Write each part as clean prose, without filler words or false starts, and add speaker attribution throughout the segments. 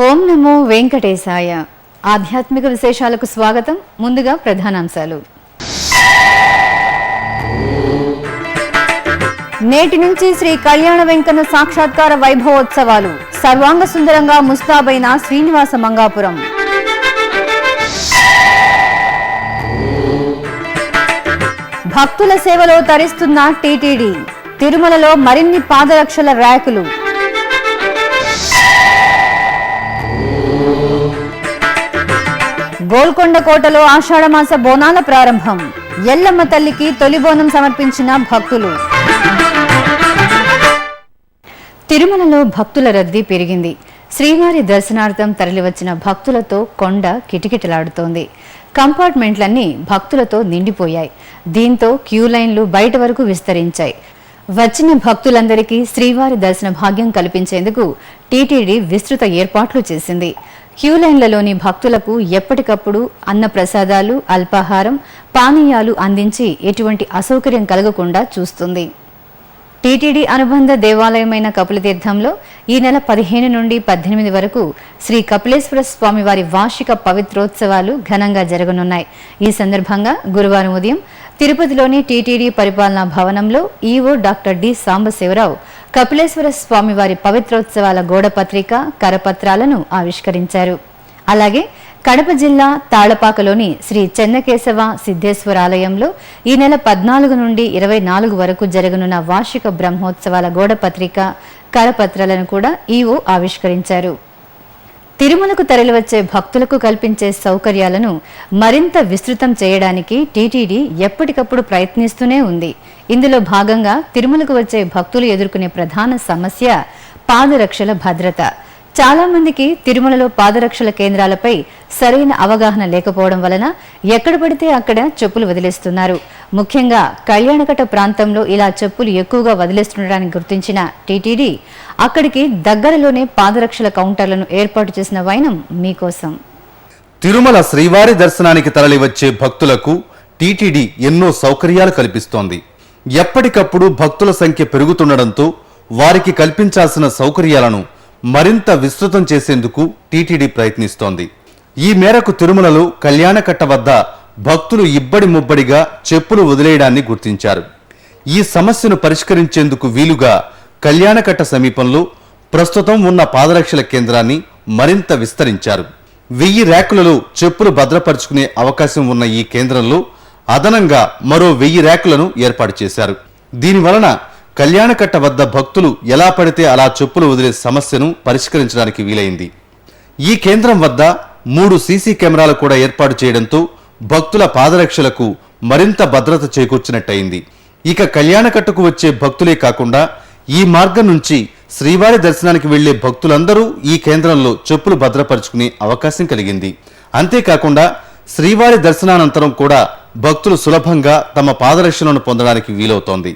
Speaker 1: ఓం నమో వెంకటేశాయ. ఆధ్యాత్మిక విశేషాలకు స్వాగతం. ముందుగా ప్రధానాంశాలు. నేటి నుంచి శ్రీ కళ్యాణ వెంకన్న సాక్షాత్కార వైభవోత్సవాలు. సర్వాంగ సుందరంగా ముస్తాబైన శ్రీనివాస మంగాపురం. భక్తుల సేవలో తరిస్తున్న టీటీడీ. తిరుమలలో మరిన్ని పాదరక్షల ర్యాకులు. గోల్కొండ కోటలో ఆషాఢమాస బోనాల ప్రారంభం. ఎల్లమ్మ తల్లికి తొలి బోనం సమర్పించిన భక్తులు. తిరుమలలో భక్తుల రద్దీ పెరిగింది. శ్రీవారి దర్శనార్థం తరలివచ్చిన భక్తులతో కొండ కిటకిటలాడుతోంది. కంపార్ట్మెంట్లన్నీ భక్తులతో నిండిపోయాయి. దీంతో క్యూ లైన్లు బయట వరకు విస్తరించాయి. వచ్చిన భక్తులందరికీ శ్రీవారి దర్శన భాగ్యం కల్పించేందుకు టీటీడీ విస్తృత ఏర్పాట్లు చేసింది. క్యూ లైన్లలోని భక్తులకు ఎప్పటికప్పుడు అన్న ప్రసాదాలు, అల్పాహారం, పానీయాలు అందించి ఎటువంటి అసౌకర్యం కలగకుండా చూస్తుంది. టీటీడీ అనుబంధ దేవాలయమైన కపిలతీర్థంలో ఈ నెల 15 నుండి 18 వరకు శ్రీ కపిలేశ్వర స్వామివారి వార్షిక పవిత్రోత్సవాలు ఘనంగా జరగనున్నాయి. ఈ సందర్భంగా గురువారం ఉదయం తిరుపతిలోని టీటీడీ పరిపాలనా భవనంలో EO doctor D Sambasivarao Kapileswara స్వామివారి పవిత్రోత్సవాల గోడపత్రిక, కరపత్రాలను ఆవిష్కరించారు. అలాగే కడప జిల్లా తాళపాకలోని శ్రీ చెన్నకేశవ సిద్ధేశ్వర ఆలయంలో ఈ నెల 14 నుండి 24 వరకు జరగనున్న వార్షిక బ్రహ్మోత్సవాల గోడపత్రిక, కరపత్రాలను కూడా ఈవో ఆవిష్కరించారు. తిరుమలకు తరలివచ్చే భక్తులకు కల్పించే సౌకర్యాలను మరింత విస్తృతం చేయడానికి టీటీడీ ఎప్పటికప్పుడు ప్రయత్నిస్తూనే ఉంది. ఇందులో భాగంగా తిరుమలకు వచ్చే భక్తులు ఎదుర్కొనే ప్రధాన సమస్య పాదరక్షల భద్రత. చాలా మందికి తిరుమలలో పాదరక్షల కేంద్రాలపై సరైన అవగాహన లేకపోవడం వలన ఎక్కడ పడితే అక్కడ చెప్పులు వదిలేస్తున్నారు. ముఖ్యంగా కళ్యాణకట్ట ప్రాంతంలో ఇలా చెప్పులు ఎక్కువగా వదిలేస్తుండడానికి గుర్తించిన టీటీడీ అక్కడికి దగ్గరలోనే పాదరక్షల కౌంటర్లను ఏర్పాటు చేసిన వైనం మీకోసం.
Speaker 2: తిరుమల శ్రీవారి దర్శనానికి తరలివచ్చే భక్తులకు టీటీడీ ఎన్నో సౌకర్యాలు కల్పిస్తోంది. ఎప్పటికప్పుడు భక్తుల సంఖ్య పెరుగుతుండటంతో వారికి కల్పించాల్సిన సౌకర్యాలను మరింత విస్తృతం చేసేందుకు టీటీడీ ప్రయత్నిస్తోంది. ఈ మేరకు తిరుమలలో కళ్యాణకట్ట వద్ద భక్తులు ఇబ్బడి ముబ్బడిగా చెప్పులు వదిలేయడాన్ని గుర్తించారు. ఈ సమస్యను పరిష్కరించేందుకు వీలుగా కళ్యాణకట్ట సమీపంలో ప్రస్తుతం ఉన్న పాదరక్షల కేంద్రాన్ని మరింత విస్తరించారు. 1000 ర్యాకులలో చెప్పులు భద్రపరుచుకునే అవకాశం ఉన్న ఈ కేంద్రంలో అదనంగా మరో 1000 ర్యాకులను ఏర్పాటు చేశారు. దీనివలన కళ్యాణకట్ట వద్ద భక్తులు ఎలా పడితే అలా చెప్పులు వదిలే సమస్యను పరిష్కరించడానికి వీలైంది. ఈ కేంద్రం వద్ద 3 సీసీ కెమెరాలు కూడా ఏర్పాటు చేయడంతో భక్తుల పాదరక్షలకు మరింత భద్రత చేకూర్చినట్టయింది. ఇక కళ్యాణకట్టకు వచ్చే భక్తులే కాకుండా ఈ మార్గం నుంచి శ్రీవారి దర్శనానికి వెళ్లే భక్తులందరూ ఈ కేంద్రంలో చెప్పులు భద్రపరుచుకునే అవకాశం కలిగింది. అంతేకాకుండా శ్రీవారి దర్శనానంతరం కూడా భక్తులు సులభంగా తమ పాదరక్షలను పొందడానికి వీలవుతోంది.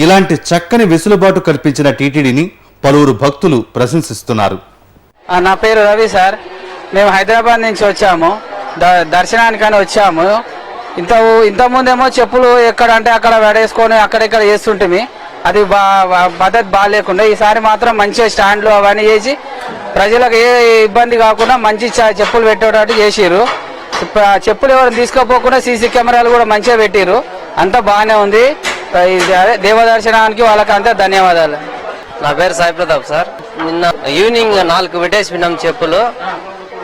Speaker 2: ఇలాంటి చక్కని వెసులుబాటు కల్పించిన టీటీడీని పలువురు భక్తులు ప్రశంసిస్తున్నారు.
Speaker 3: నా పేరు రవి సార్. మేము హైదరాబాద్ నుంచి వచ్చాము, దర్శనానికని వచ్చాము. ఇంతకుముందేమో చెప్పులు ఎక్కడ అంటే అక్కడ పడేసుకొని అక్కడెక్కడ చేస్తుంటే అది పద్ధతి బాగాలేకుండా ఈసారి మాత్రం మంచిగా స్టాండ్లు అవన్నీ చేసి ప్రజలకు ఏ ఇబ్బంది కాకుండా మంచి చెప్పులు పెట్టేటట్టు చేసిర్రు. చెప్పులు ఎవరు తీసుకోపోకుండా సీసీ కెమెరాలు కూడా మంచిగా పెట్టిర్రు. అంతా బాగానే ఉంది. దేవదర్శనానికి వాళ్ళకి అంతా ధన్యవాదాలు.
Speaker 4: నా పేరు సాయి ప్రతాప్ సార్. నిన్న ఈవినింగ్ 4 పెట్టేసి విన్నాం చెప్పులు.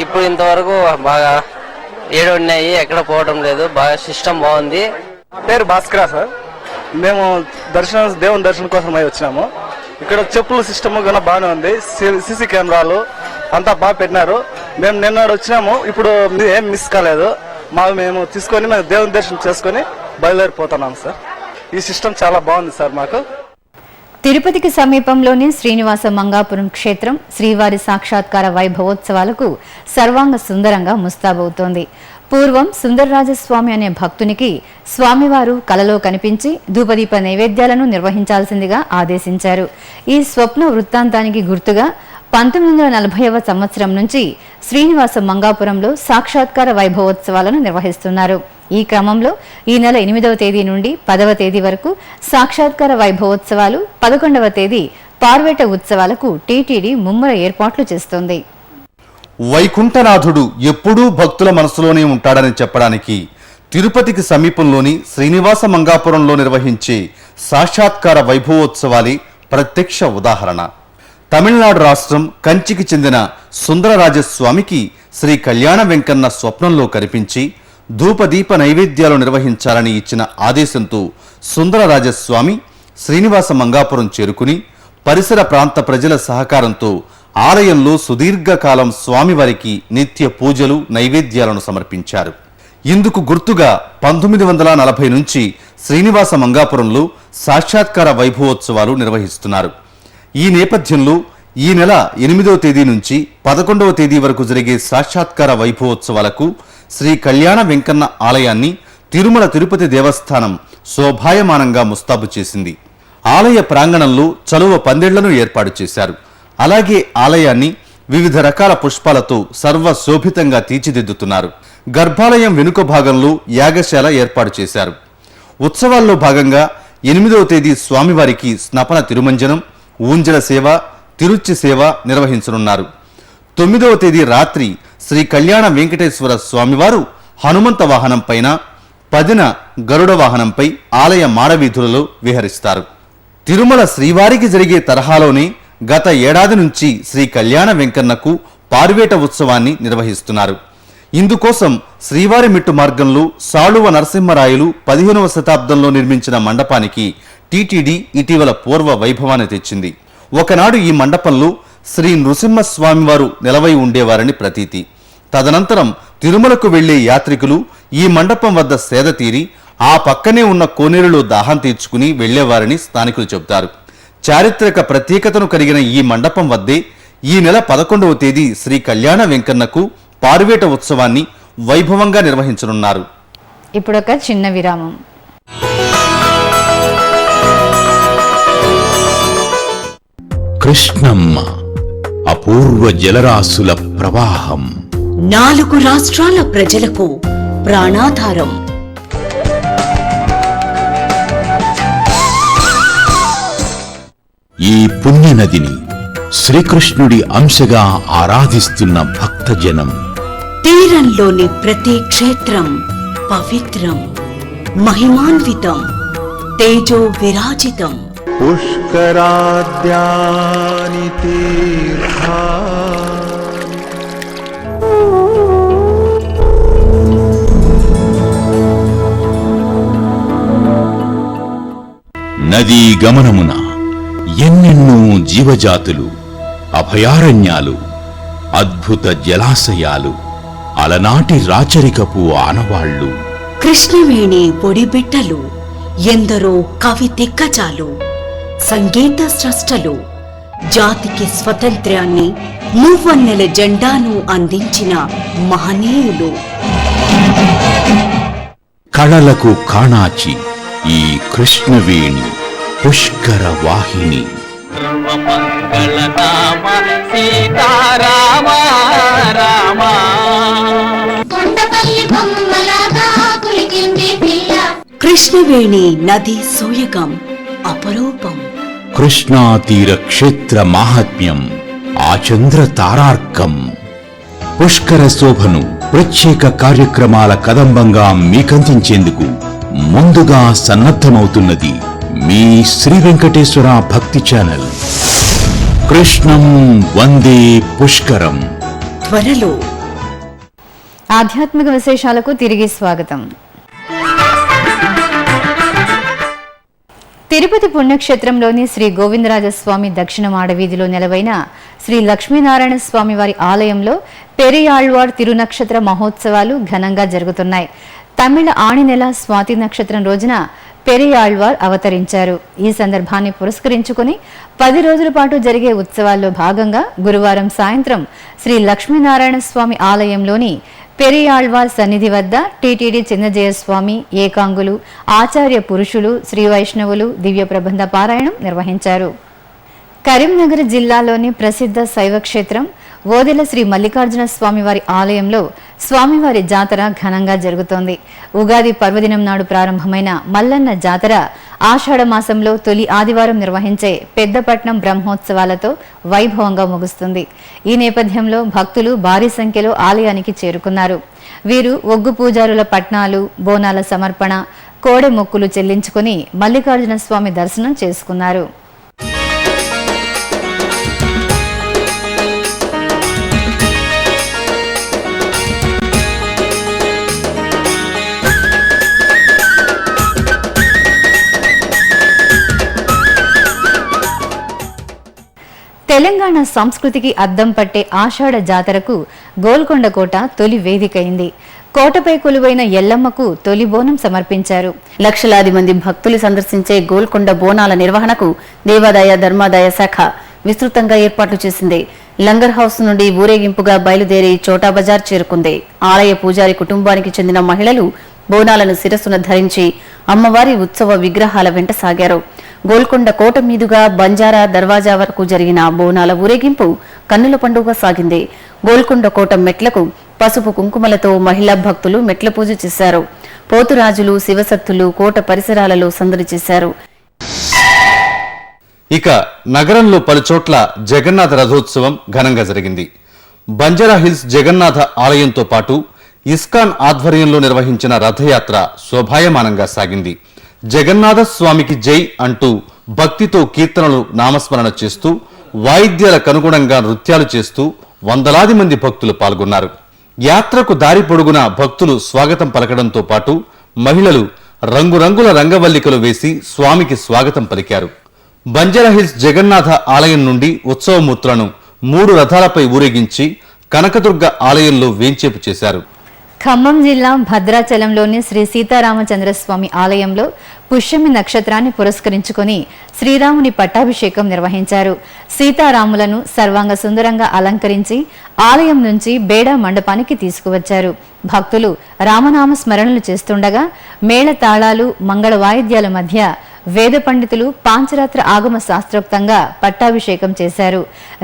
Speaker 4: ఇప్పుడు ఇంతవరకు బాగా 7 ఉన్నాయి, ఎక్కడ పోవడం లేదు. బాగా సిస్టమ్ బాగుంది.
Speaker 5: నా పేరు భాస్కర సార్. మేము దేవుని దర్శనం కోసం వచ్చినాము. ఇక్కడ చెప్పుల సిస్టమ్ కూడా బాగానే ఉంది. సీసీ కెమెరాలు అంతా బాగా పెట్టినారు. మేము నిన్న వచ్చినాము, ఇప్పుడు ఏం మిస్ కాలేదు. మేము తీసుకొని మేము దేవుని దర్శనం చేసుకొని బయలుదేరిపోతున్నాం సార్. ఈ సిస్టమ్ చాలా బాగుంది సార్ మాకు.
Speaker 1: తిరుపతికి సమీపంలోని శ్రీనివాస మంగాపురం క్షేత్రం శ్రీవారి సాక్షాత్కార వైభవోత్సవాలకు సర్వాంగ సుందరంగా ముస్తాబవుతోంది. పూర్వం సుందరరాజస్వామి అనే భక్తునికి స్వామివారు కలలో కనిపించి ధూపదీప నైవేద్యాలను నిర్వహించాల్సిందిగా ఆదేశించారు. ఈ స్వప్న వృత్తాంతానికి గుర్తుగా 1940వ సంవత్సరం నుంచి శ్రీనివాస మంగాపురంలో సాక్షాత్కార వైభవోత్సవాలను నిర్వహిస్తున్నారు. ఈ క్రమంలో ఈ నెల 8వ తేదీ నుండి 10వ తేదీ వరకు సాక్షాత్కార వైభవోత్సవాలు, 11వ తేదీ పార్వేట ఉత్సవాలకు టీటీడీ ముమ్మర ఏర్పాట్లు చేస్తోంది.
Speaker 2: వైకుంఠనాథుడు ఎప్పుడూ భక్తుల మనసులోనే ఉంటాడని చెప్పడానికి తిరుపతికి సమీపంలోని శ్రీనివాస మంగాపురంలో నిర్వహించే సాక్షాత్కార వైభవోత్సవాలే ప్రత్యక్ష ఉదాహరణ. తమిళనాడు రాష్ట్రం కంచికి చెందిన సుందరరాజస్వామికి శ్రీ కళ్యాణ వెంకన్న స్వప్నంలో కనిపించి ధూపదీప నైవేద్యాలు నిర్వహించాలని ఇచ్చిన ఆదేశంతో సుందరరాజస్వామి శ్రీనివాస మంగాపురం చేరుకుని పరిసర ప్రాంత ప్రజల సహకారంతో ఆలయంలో సుదీర్ఘకాలం స్వామివారికి నిత్య పూజలు నైవేద్యాలను సమర్పించారు. ఇందుకు గుర్తుగా 1940 నుంచి శ్రీనివాస మంగాపురంలో సాక్షాత్కార వైభవోత్సవాలు నిర్వహిస్తున్నారు. ఈ నేపథ్యంలో ఈ నెల 8వ తేదీ నుంచి 11వ తేదీ వరకు జరిగే సాక్షాత్కార వైభవోత్సవాలకు శ్రీ కళ్యాణ వెంకన్న ఆలయాన్ని తిరుమల తిరుపతి దేవస్థానం శోభాయమానంగా ముస్తాబు చేసింది. ఆలయ ప్రాంగణంలో చలువ పందిళ్లను ఏర్పాటు చేశారు. అలాగే ఆలయాన్ని వివిధ రకాల పుష్పాలతో సర్వశోభితంగా తీర్చిదిద్దుతున్నారు. గర్భాలయం వెనుక భాగంలో యాగశాల ఏర్పాటు చేశారు. ఉత్సవాల్లో భాగంగా 8వ తేదీ స్వామివారికి స్నపన తిరుమంజనం, ఊంజల సేవ, తిరుచి సేవ నిర్వహించనున్నారు. 9వ తేదీ రాత్రి శ్రీ కళ్యాణ వెంకటేశ్వర స్వామివారు హనుమంత వాహనం పైన, 10న గరుడ వాహనంపై ఆలయ మాడవీధులలో విహరిస్తారు. తిరుమల శ్రీవారికి జరిగే తరహాలోనే గత ఏడాది నుంచి శ్రీ కళ్యాణ వెంకన్నకు పార్వేట ఉత్సవాన్ని నిర్వహిస్తున్నారు. ఇందుకోసం శ్రీవారి మెట్టు మార్గంలో సాళువ నరసింహరాయలు 15వ శతాబ్దంలో నిర్మించిన మండపానికి టీటీడీ ఇటీవల పూర్వ వైభవాన్ని తెచ్చింది. ఒకనాడు ఈ మండపంలో శ్రీ నృసింహస్వామివారు నిలవై ఉండేవారని ప్రతీతి. తదనంతరం తిరుమలకు వెళ్లే యాత్రికులు ఈ మండపం వద్ద సేద తీరి ఆ పక్కనే ఉన్న కోనేరులో దాహం తీర్చుకుని వెళ్లేవారని స్థానికులు చెబుతారు. చారిత్రక ప్రత్యేకతను కలిగిన ఈ మండపం వద్దే ఈ నెల 11వ తేదీ శ్రీ కళ్యాణ వెంకన్నకు పార్వేట ఉత్సవాన్ని వైభవంగా నిర్వహించనున్నారు.
Speaker 1: ఇప్పుడొక చిన్న విరామం.
Speaker 6: కృష్ణమ్మ అపూర్వ జలరాశుల ప్రవాహం,
Speaker 7: 4 రాష్ట్రాల ప్రజలకు ప్రాణాధారం.
Speaker 6: ఈ పుణ్యనదిని శ్రీకృష్ణుడి అంశగా ఆరాధిస్తున్న భక్తజనం.
Speaker 7: తీరంలోని ప్రతి క్షేత్రం పవిత్రం, మహిమాన్వితం, తేజో విరాజితం.
Speaker 8: పుష్కరాద్యాని తీర్థా
Speaker 6: నదీ గమనమున ఎన్నెన్నో జీవజాతులు, అభయారణ్యాలు, అద్భుత జలాశయాలు, అలనాటి రాచరికపు ఆనవాళ్లు.
Speaker 7: కృష్ణవేణి పొడిబిట్టలు, ఎందరో కవి దిగ్గజాలు, సంగీత స్రష్టలు, జాతికి స్వతంత్ర్యాన్ని, మూవన్నెల జెండాను అందించిన మహనీయులు.
Speaker 6: కళలకు కాణాచి ఈ కృష్ణవేణి పుష్కర వాహిని.
Speaker 7: కృష్ణవేణి నది సోయగం అపరూపం.
Speaker 6: కృష్ణా తీర క్షేత్ర మాహాత్మ్యం ఆచంద్ర తారార్కం. పుష్కర శోభను ప్రత్యేక కార్యక్రమాల కదంబంగా మీకందించేందుకు ముందుగా సన్నద్ధమవుతున్నది మీ శ్రీ వెంకటేశ్వర భక్తి ఛానల్. కృష్ణం వందే పుష్కరం.
Speaker 7: త్వరలో.
Speaker 1: ఆధ్యాత్మిక విశేషాలకు తిరిగి స్వాగతం. తిరుపతి పుణ్యక్షేత్రంలోని శ్రీ గోవిందరాజస్వామి దక్షిణ మాడవీధిలో నెలవైన శ్రీ లక్ష్మీనారాయణ స్వామి వారి ఆలయంలో పెరియాళ్వార్ తిరునక్షత్ర మహోత్సవాలు ఘనంగా జరుగుతున్నాయి. తమిళ ఆణి నెల స్వాతి నక్షత్రం రోజున పెరియాళ్వార్ అవతరించారు. ఈ సందర్భాన్ని పురస్కరించుకుని 10 రోజుల పాటు జరిగే ఉత్సవాల్లో భాగంగా గురువారం సాయంత్రం శ్రీ లక్ష్మీనారాయణ స్వామి ఆలయంలోని పెరియాళ్వార్ సన్నిధి వద్ద టీటీడీ చిన్నజయస్వామి, ఏకాంగులు, ఆచార్య పురుషులు, శ్రీ వైష్ణవులు దివ్య ప్రబంధ పారాయణం నిర్వహించారు. కరీంనగర్ జిల్లాలోని ప్రసిద్ధ శైవ క్షేత్రం ఓదెల శ్రీ మల్లికార్జున స్వామివారి ఆలయంలో స్వామివారి జాతర ఘనంగా జరుగుతోంది. ఉగాది పర్వదినం నాడు ప్రారంభమైన మల్లన్న జాతర ఆషాఢ మాసంలో తొలి ఆదివారం నిర్వహించే పెద్దపట్నం బ్రహ్మోత్సవాలతో వైభవంగా ముగుస్తుంది. ఈ నేపథ్యంలో భక్తులు భారీ సంఖ్యలో ఆలయానికి చేరుకున్నారు. వీరు ఒగ్గు పూజారుల పట్నాలు, బోనాల సమర్పణ, కోడె మొక్కులు చెల్లించుకుని మల్లికార్జున స్వామి దర్శనం చేసుకున్నారు. తెలంగాణ సంస్కృతికి అద్దం పట్టే ఆషాఢ జాతరకు గోల్కొండ కోట తొలి వేదికైంది. కోటపై కొలువైన ఎల్లమ్మకు తొలి బోనం సమర్పించారు.
Speaker 9: లక్షలాది మంది భక్తులు సందర్శించే గోల్కొండ బోనాల నిర్వహణకు దేవాదాయ ధర్మాదాయ శాఖ విస్తృతంగా ఏర్పాట్లు చేసింది. లంగర్ హౌస్ నుండి ఊరేగింపుగా బయలుదేరి చోటా బజార్ చేరుకుంది. ఆలయ పూజారి కుటుంబానికి చెందిన మహిళలు బోనాలను శిరస్సున ధరించి అమ్మవారి ఉత్సవ విగ్రహాల వెంట సాగారు. గోల్కొండ కోట మీదుగా బంజారా దర్వాజా వరకు జరిగిన బోనాల ఊరేగింపు కన్నుల పండుగ సాగింది. గోల్కొండ కోట మెట్లకు పసుపు కుంకుమలతో మహిళా భక్తులు మెట్ల పూజ చేశారు. పోతురాజులు, శివసత్తులు కోట పరిసరాలలో సందడి చేశారు.
Speaker 2: ఇక నగరంలో పలుచోట్ల జగన్నాథ రథోత్సవం ఘనంగా జరిగింది. బంజారా హిల్స్ జగన్నాథ ఆలయంతో పాటు ఇస్కాన్ ఆధ్వర్యంలో నిర్వహించిన రథయాత్ర శోభాయమానంగా సాగింది. జగన్నాథ స్వామికి జై అంటూ భక్తితో కీర్తనలు నామస్మరణ చేస్తూ వాయిద్యాలకు అనుగుణంగా నృత్యాలు చేస్తూ వందలాది మంది భక్తులు పాల్గొన్నారు. యాత్రకు దారి పొడుగున భక్తులు స్వాగతం పలకడంతో పాటు మహిళలు రంగురంగుల రంగవల్లికలు వేసి స్వామికి స్వాగతం పలికారు. బంజారా హిల్స్ జగన్నాథ ఆలయం నుండి ఉత్సవమూర్తులను 3 రథాలపై ఊరేగించి కనకదుర్గ ఆలయంలో వేంచేపు చేశారు.
Speaker 1: ఖమ్మం జిల్లా భద్రాచలంలోని శ్రీ సీతారామచంద్రస్వామి ఆలయంలో పుష్యమి నక్షత్రాన్ని పురస్కరించుకొని శ్రీరాముని పట్టాభిషేకం నిర్వహించారు. సీతారాములను సర్వాంగ సుందరంగా అలంకరించి ఆలయం నుంచి బేడా మండపానికి తీసుకువచ్చారు. భక్తులు రామనామ స్మరణలు చేస్తుండగా మేళ తాళాలు, మంగళ వాయిద్యాల మధ్య వేద పండితులు పాంచరాత్ర ఆగమ శాస్త్రోక్తంగా పట్టాభిషేకం చేశారు.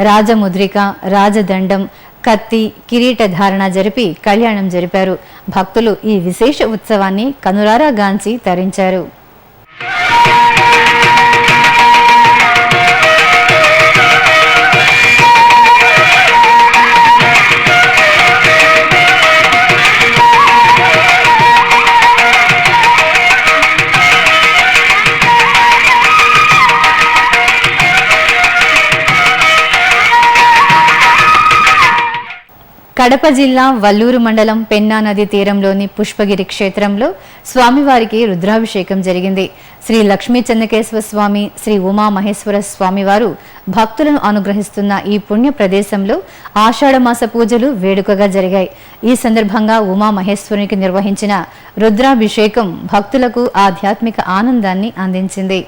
Speaker 1: రాజముద్రిక, రాజదండం, కత్తి, కిరీట ధారణ జరిపి కళ్యాణం జరిపారు. భక్తులు ఈ విశేష ఉత్సవాన్ని కనులారా గాంచి తరించారు. కడప జిల్లా వల్లూరు మండలం పెన్నా నది తీరంలోని పుష్పగిరి క్షేత్రంలో స్వామివారికి రుద్రాభిషేకం జరిగింది. శ్రీ లక్ష్మీ చెన్నకేశ్వర స్వామి, శ్రీ ఉమామహేశ్వర స్వామివారు భక్తులను అనుగ్రహిస్తున్న ఈ పుణ్య ప్రదేశంలో ఆషాఢమాస పూజలు వేడుకగా జరిగాయి. ఈ సందర్భంగా ఉమామహేశ్వరునికి నిర్వహించిన రుద్రాభిషేకం భక్తులకు ఆధ్యాత్మిక ఆనందాన్ని అందించింది.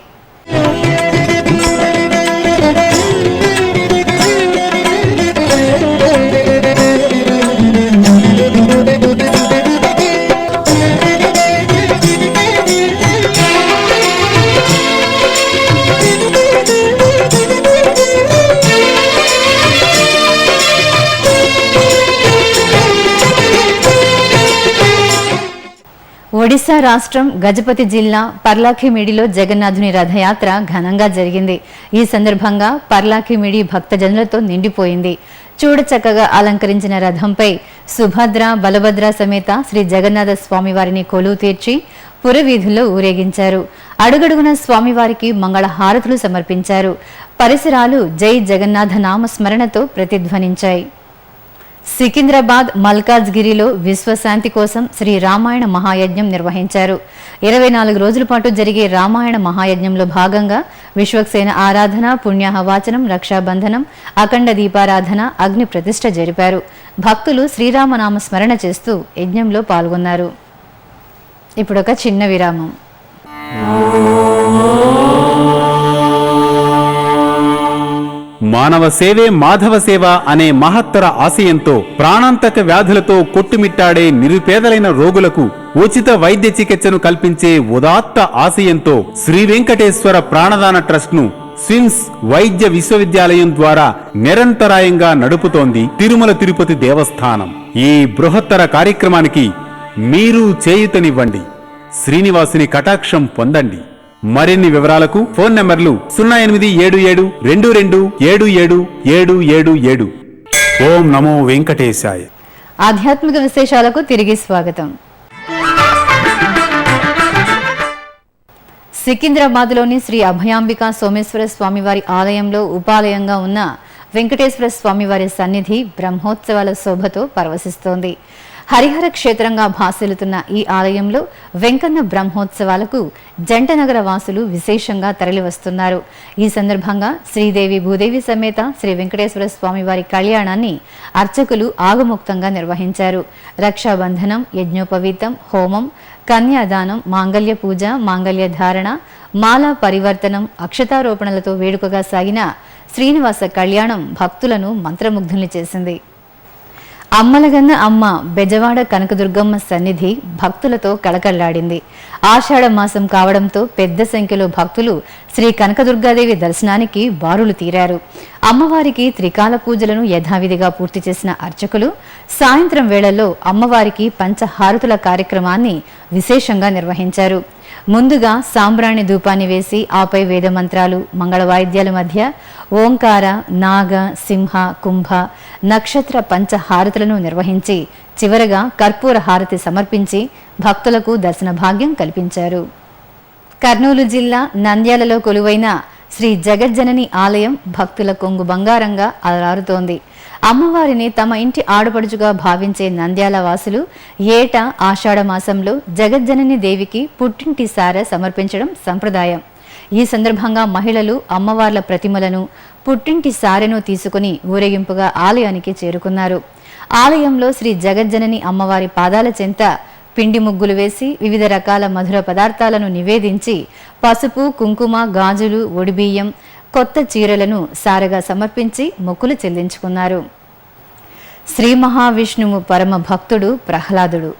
Speaker 1: ఒడిశా రాష్ట్రం గజపతి జిల్లా పర్లాఖిమిడిలో జగన్నాథుని రథయాత్ర ఘనంగా జరిగింది. ఈ సందర్భంగా పర్లాఖిమిడి భక్తజనులతో నిండిపోయింది. చూడచక్కగా అలంకరించిన రథంపై సుభద్ర, బలభద్ర సమేత శ్రీ జగన్నాథ స్వామివారిని కొలువు తీర్చి పురవీధుల్లో ఊరేగించారు. అడుగడుగున స్వామివారికి మంగళ హారతులు సమర్పించారు. పరిసరాలు జై జగన్నాథ నామ స్మరణతో ప్రతిధ్వనించాయి. సికింద్రాబాద్ మల్కాజ్గిరిలో విశ్వశాంతి కోసం శ్రీ రామాయణ మహాయజ్ఞం నిర్వహించారు. 24 రోజుల పాటు జరిగే రామాయణ మహాయజ్ఞంలో భాగంగా విశ్వక్సేన ఆరాధన, పుణ్యాహవాచనం, రక్షాబంధనం, అఖండ దీపారాధన, అగ్ని ప్రతిష్ఠ జరిపారు. భక్తులు శ్రీరామనామ స్మరణ చేస్తూ యజ్ఞంలో పాల్గొన్నారు. ఇప్పుడొక చిన్న విరామం.
Speaker 10: మానవ సేవే మాధవ సేవ అనే మహత్తర ఆశయంతో ప్రాణాంతక వ్యాధులతో కొట్టుమిట్టాడే నిరుపేదలైన రోగులకు ఉచిత వైద్య చికిత్సను కల్పించే ఉదాత్త ఆశయంతో శ్రీ వెంకటేశ్వర ప్రాణదాన ట్రస్ట్ ను స్విమ్స్ వైద్య విశ్వవిద్యాలయం ద్వారా నిరంతరాయంగా నడుపుతోంది తిరుమల తిరుపతి దేవస్థానం. ఈ బృహత్తర కార్యక్రమానికి మీరు చేయూతనివ్వండి, శ్రీనివాసుని కటాక్షం పొందండి. మరిన్ని వివరాలకు ఫోన్ నంబర్లు 087722777777. ఓం నమో వెంకటేశాయ.
Speaker 1: ఆధ్యాత్మిక విశేషాలకు తిరిగి స్వాగతం. సికింద్రాబాద్లోని శ్రీ అభయాంబిక సోమేశ్వర స్వామివారి ఆలయంలో ఉపాలయంగా ఉన్న వెంకటేశ్వర స్వామివారి సన్నిధి బ్రహ్మోత్సవాల శోభతో పరవశిస్తోంది. హరిహర క్షేత్రంగా భాసిల్లుతున్న ఈ ఆలయంలో వెంకన్న బ్రహ్మోత్సవాలకు జంటనగర వాసులు విశేషంగా తరలివస్తున్నారు. ఈ సందర్భంగా శ్రీదేవి భూదేవి సమేత శ్రీ వెంకటేశ్వర స్వామివారి కళ్యాణాన్ని అర్చకులు ఆగముక్తంగా నిర్వహించారు. రక్షాబంధనం, యజ్ఞోపవీతం, హోమం, కన్యాదానం, మాంగళ్య పూజ, మాంగళ్య ధారణ, మాలా పరివర్తనం, అక్షతారోపణలతో వేడుకగా సాగిన శ్రీనివాస కళ్యాణం భక్తులను మంత్రముగ్ధుల్ని చేసింది. అమ్మలగన్న అమ్మ బెజవాడ కనకదుర్గమ్మ సన్నిధి భక్తులతో కళకళ్లాడింది. ఆషాఢ మాసం కావడంతో పెద్ద సంఖ్యలో భక్తులు శ్రీ కనకదుర్గాదేవి దర్శనానికి బారులు తీరారు. అమ్మవారికి త్రికాల పూజలను యథావిధిగా పూర్తి చేసిన అర్చకులు సాయంత్రం వేళల్లో అమ్మవారికి పంచహారతుల కార్యక్రమాన్ని విశేషంగా నిర్వహించారు. ముందుగా సాంబ్రాణి ధూపాన్ని వేసి ఆపై వేదమంత్రాలు, మంగళ వాయిద్యాల మధ్య ఓంకార, నాగ, సింహ, కుంభ, నక్షత్ర పంచహారతులను నిర్వహించి చివరగా కర్పూర హారతి సమర్పించి భక్తులకు దర్శన భాగ్యం కల్పించారు. కర్నూలు జిల్లా నంద్యాలలో కొలువైన శ్రీ జగజ్జనని ఆలయం భక్తుల కొంగు బంగారంగా అలరారుతోంది. అమ్మవారిని తమ ఇంటి ఆడపడుచుగా భావించే నంద్యాల వాసులు ఏటా ఆషాఢ మాసంలో జగజ్జనని దేవికి పుట్టింటి సారె సమర్పించడం సంప్రదాయం. ఈ సందర్భంగా మహిళలు అమ్మవార్ల ప్రతిమలను, పుట్టింటి సారెను తీసుకుని ఊరేగింపుగా ఆలయానికి చేరుకున్నారు. ఆలయంలో శ్రీ జగజ్జనని అమ్మవారి పాదాల చెంత పిండి ముగ్గులు వేసి వివిధ రకాల మధుర పదార్థాలను నివేదించి పసుపు, కుంకుమ, గాజులు, ఒడిబియ్యం, కొత్త చీరలను సారగా సమర్పించి మొక్కులు చెల్లించుకున్నారు. శ్రీ మహావిష్ణువు పరమ భక్తుడు ప్రహ్లాదుడు.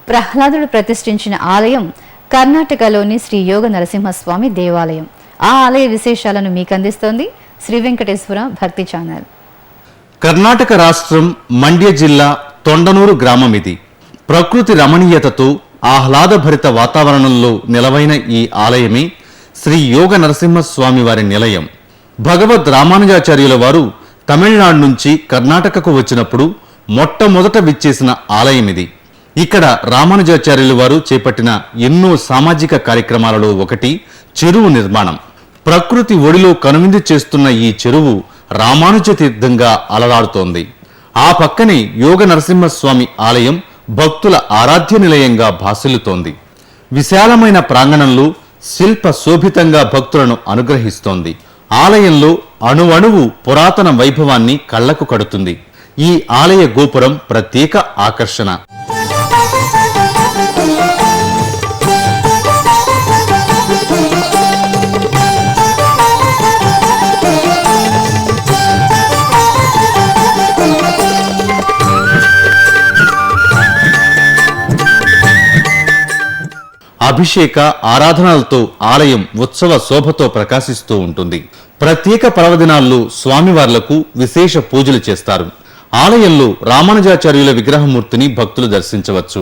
Speaker 1: ప్రహ్లాదుడు ప్రతిష్ఠించిన ఆలయం కర్ణాటకలోని శ్రీ యోగ నరసింహస్వామి దేవాలయం. ఆ ఆలయ విశేషాలను మీకు అందిస్తోంది శ్రీ వెంకటేశ్వర భక్తి ఛానల్.
Speaker 2: కర్ణాటక రాష్ట్రం మండ్య జిల్లా తొండనూరు గ్రామం ఇది. ప్రకృతి రమణీయతతో ఆహ్లాదభరిత వాతావరణంలో నిలవైన ఈ ఆలయమే శ్రీ యోగ నరసింహస్వామి వారి నిలయం. భగవద్ రామానుజాచార్యుల వారు తమిళనాడు నుంచి కర్ణాటకకు వచ్చినప్పుడు మొట్టమొదట విచ్చేసిన ఆలయం ఇది. ఇక్కడ రామానుజాచార్యుల వారు చేపట్టిన ఎన్నో సామాజిక కార్యక్రమాలలో ఒకటి చెరువు నిర్మాణం. ప్రకృతి ఒడిలో కనువిందు చేస్తున్న ఈ చెరువు రామానుజ తీర్థంగా అలరాడుతోంది. ఆ పక్కనే యోగ నరసింహస్వామి ఆలయం భక్తుల ఆరాధ్య నిలయంగా భాసిల్లుతోంది. విశాలమైన ప్రాంగణంలో శిల్ప శోభితంగా భక్తులను అనుగ్రహిస్తోంది. ఆలయంలో అణువణువు పురాతన వైభవాన్ని కళ్లకు కడుతుంది. ఈ ఆలయ గోపురం ప్రత్యేక ఆకర్షణ. అభిషేక ఆరాధనలతో ఆలయం ఉత్సవ శోభతో ప్రకాశిస్తూ ఉంటుంది. ప్రత్యేక పర్వదినాల్లో స్వామివార్లకు విశేష పూజలు చేస్తారు. ఆలయంలో రామానుజాచార్యుల విగ్రహమూర్తిని భక్తులు దర్శించవచ్చు.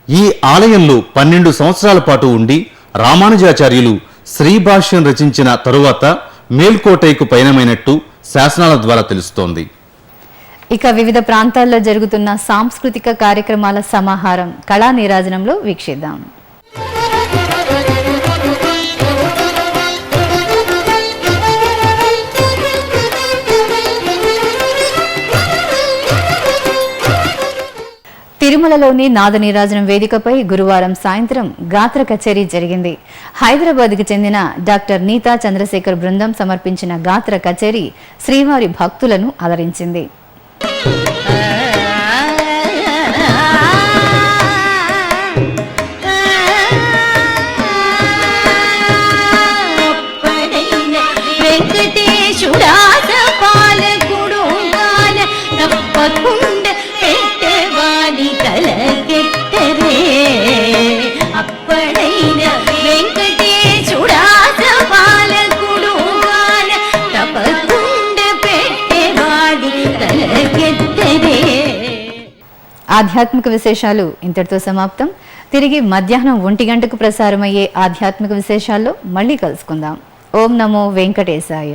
Speaker 2: ఈ ఆలయంలో 12 సంవత్సరాల పాటు ఉండి రామానుజాచార్యులు శ్రీభాష్యం రచించిన తరువాత మేల్కోటైకు పయనమైనట్టు శాసనాల ద్వారా తెలుస్తోంది.
Speaker 1: ఇక వివిధ ప్రాంతాల్లో జరుగుతున్న సాంస్కృతిక కార్యక్రమాల సమాహారం కళా నీరాజనంలో వీక్షిద్దాం. తిరుమలలోని నాద నీరాజనం వేదికపై గురువారం సాయంత్రం గాత్ర కచేరీ జరిగింది. హైదరాబాద్కు చెందిన డాక్టర్ నీతా చంద్రశేఖర్ బృందం సమర్పించిన గాత్ర కచేరీ శ్రీవారి భక్తులను అలరించింది. ఆధ్యాత్మిక విశేషాలు ఇంతటితో సమాప్తం. తిరిగి మధ్యాహ్నం 1 గంటకు ప్రసారమయ్యే ఆధ్యాత్మిక విశేషాల్లో మళ్ళీ కలుసుకుందాం. ఓం నమో వెంకటేశాయ.